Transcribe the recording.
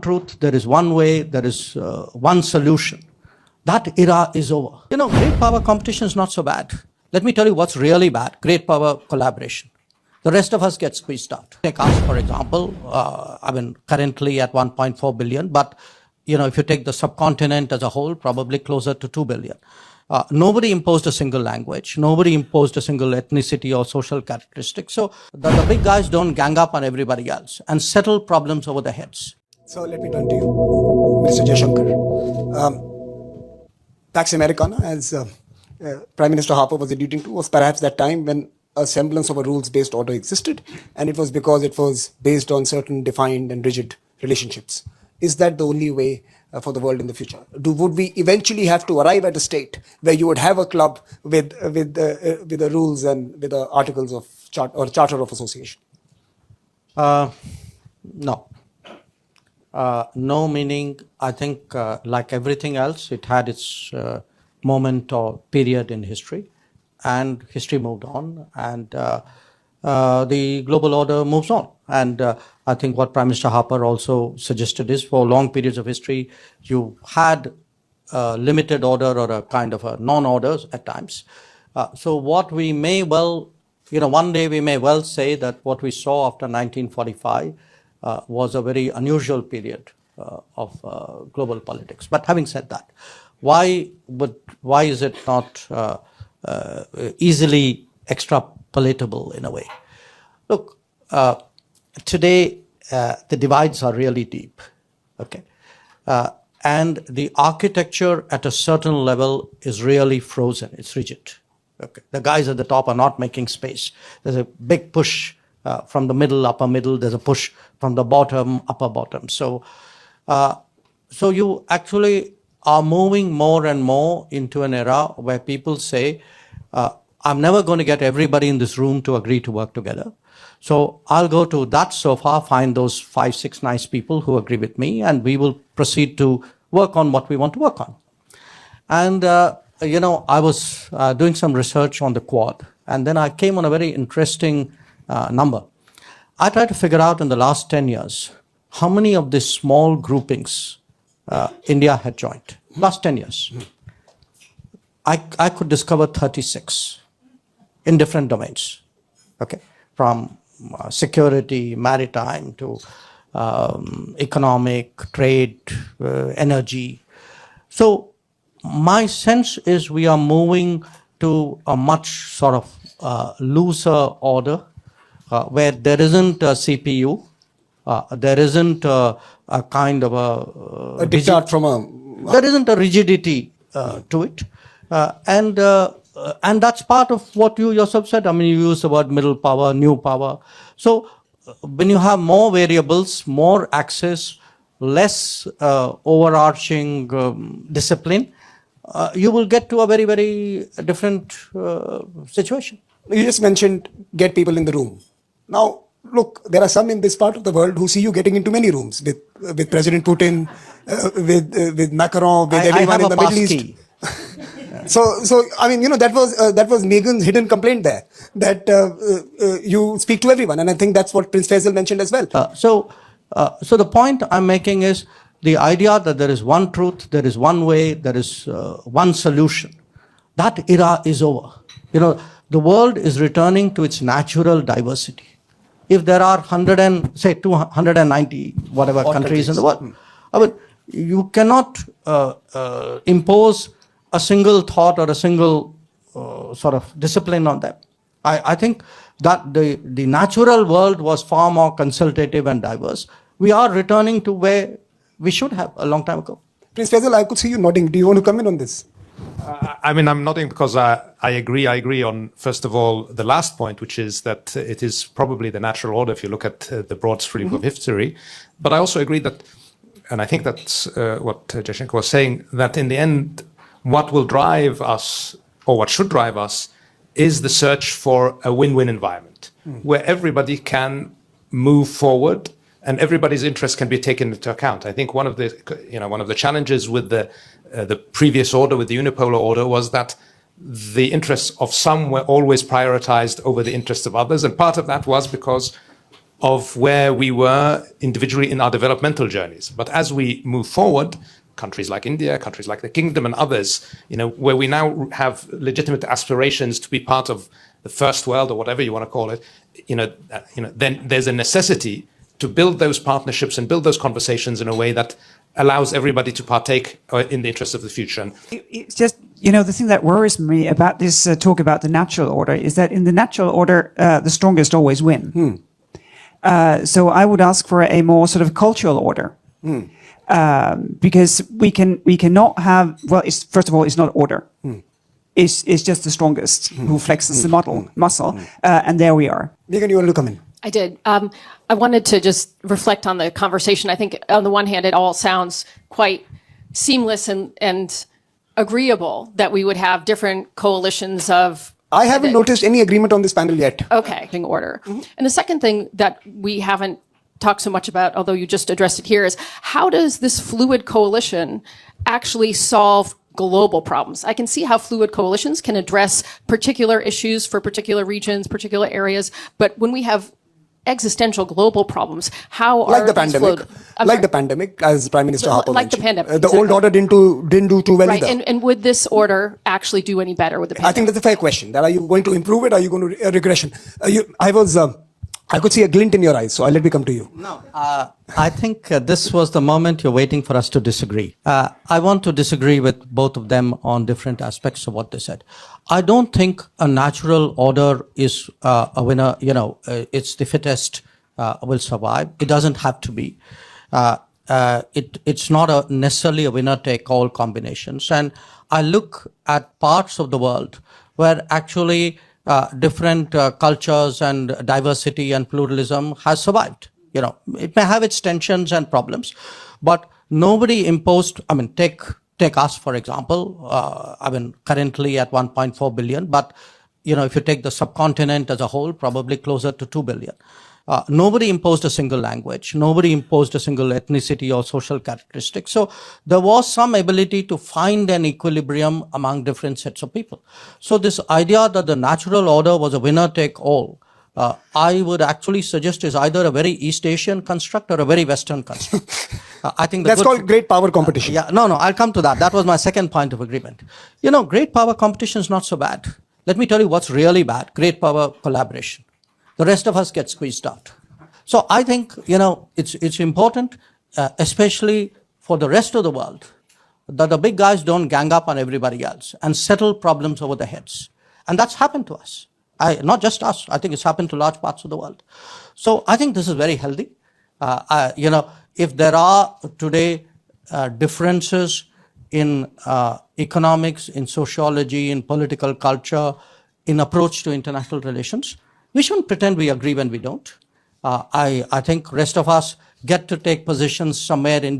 truth, there is one way, there is one solution. That era is over. Great power competition is not so bad. Let me tell you what's really bad. Great power collaboration. The rest of us get squeezed out. Take us, for example, currently at 1.4 billion, but if you take the subcontinent as a whole, probably closer to 2 billion. Nobody imposed a single language. Nobody imposed a single ethnicity or social characteristic. So the big guys don't gang up on everybody else and settle problems over their heads. So let me turn to you, Mr. Jaishankar. Pax Americana, as Prime Minister Harper was alluding to, was perhaps that time when a semblance of a rules-based order existed, and it was because it was based on certain defined and rigid relationships. Is that the only way for the world in the future? Would we eventually have to arrive at a state where you would have a club with the rules and with the articles of charter of association? No. No meaning, I think, like everything else, it had its moment or period in history, and history moved on, and the global order moves on. And I think what Prime Minister Harper also suggested is, for long periods of history, you had limited order or a kind of a non-orders at times. So what we may well, one day we may well say that what we saw after 1945 was a very unusual period of global politics. But having said that, why is it not easily extrapolatable in a way? Look, today the divides are really deep, okay? And the architecture at a certain level is really frozen, it's rigid. Okay. The guys at the top are not making space. There's a big push from the middle, upper middle, there's a push from the bottom, upper bottom. So you actually are moving more and more into an era where people say, I'm never going to get everybody in this room to agree to work together. So I'll go to that sofa, find those 5, 6 nice people who agree with me, and we will proceed to work on what we want to work on. And, I was doing some research on the Quad, and then I came on a very interesting number. I tried to figure out in the last 10 years, how many of these small groupings India had joined. Last 10 years. I could discover 36 in different domains, okay? From security, maritime, to economic, trade, energy. So my sense is we are moving to a much sort of looser order where there isn't a CPU, there isn't a kind of a diktat from a... There isn't a rigidity to it. And that's part of what you yourself said. I mean, you use the word middle power, new power. So when you have more variables, more access, less overarching discipline, you will get to a very, very different situation. You just mentioned get people in the room. Now, look, there are some in this part of the world who see you getting into many rooms with President Putin, with Macron, with everyone in the Middle East. So I mean, that was Meghan's hidden complaint there, that you speak to everyone, and I think that's what Prince Faisal mentioned as well. So the point I'm making is the idea that there is one truth, there is one way, there is one solution. That era is over. The world is returning to its natural diversity. If there are 290 whatever countries in the world, I mean, you cannot impose a single thought or a single sort of discipline on them. I think that the natural world was far more consultative and diverse. We are returning to where we should have a long time ago. Prince Faisal, I could see you nodding. Do you want to come in on this? I mean, I'm nodding because I agree. I agree on, first of all, the last point, which is that it is probably the natural order if you look at the broad sweep of history. But I also agree that, and I think that's what Jaishankar was saying, that in the end, what will drive us, or what should drive us, is the search for a win-win environment where everybody can move forward and everybody's interest can be taken into account. I think one of the challenges with the previous order, with the unipolar order, was that the interests of some were always prioritized over the interests of others, and part of that was because of where we were individually in our developmental journeys. But as we move forward, countries like India, countries like the Kingdom and others, where we now have legitimate aspirations to be part of the first world or whatever you want to call it, then there's a necessity to build those partnerships and build those conversations in a way that allows everybody to partake in the interest of the future. It's just, the thing that worries me about this talk about the natural order is that in the natural order, the strongest always win. So I would ask for a more sort of cultural order. Because we cannot have, well, first of all, it's not order. It's just the strongest who flexes the muscle. And there we are. Megan, you want to come in? I did. I wanted to just reflect on the conversation. I think on the one hand, it all sounds quite seamless and agreeable that we would have different coalitions of. I haven't noticed any agreement on this panel yet. Okay, in order. And the second thing that we haven't talked so much about, although you just addressed it here, is how does this fluid coalition actually solve global problems? I can see how fluid coalitions can address particular issues for particular regions, particular areas, but when we have existential global problems, how like are the these pandemic, I'm like sorry. the pandemic, as Prime Minister Harper Like the mentioned. pandemic, the old exactly. order didn't do too well Right, either. and would this order actually do any better with the I pandemic? think that's a fair question. That are you going to improve it? Or are you going to regression? I could see a glint in your eyes, so I'll let me come to you. No, I think this was the moment you're waiting for us to disagree. I want to disagree with both of them on different aspects of what they said. I don't think a natural order is a winner. It's the fittest will survive. It doesn't have to be. It's not necessarily a winner-take-all combinations. And I look at parts of the world where actually different cultures and diversity and pluralism has survived. It may have its tensions and problems, but nobody imposed. Take us for example. Currently at 1.4 billion, but if you take the subcontinent as a whole, probably closer to 2 billion. Nobody imposed a single language. Nobody imposed a single ethnicity or social characteristic. So there was some ability to find an equilibrium among different sets of people. So this idea that the natural order was a winner-take-all, I would actually suggest is either a very East Asian construct or a very Western construct. I think That's called great power competition. No, I'll come to that. That was my second point of agreement. Great power competition is not so bad. Let me tell you what's really bad. Great power collaboration. The rest of us get squeezed out. So I think, it's important, especially for the rest of the world, that the big guys don't gang up on everybody else and settle problems over their heads. And that's happened to us. Not just us. I think it's happened to large parts of the world. So I think this is very healthy. If there are today differences in economics, in sociology, in political culture, in approach to international relations, we shouldn't pretend we agree when we don't. I think rest of us get to take positions somewhere in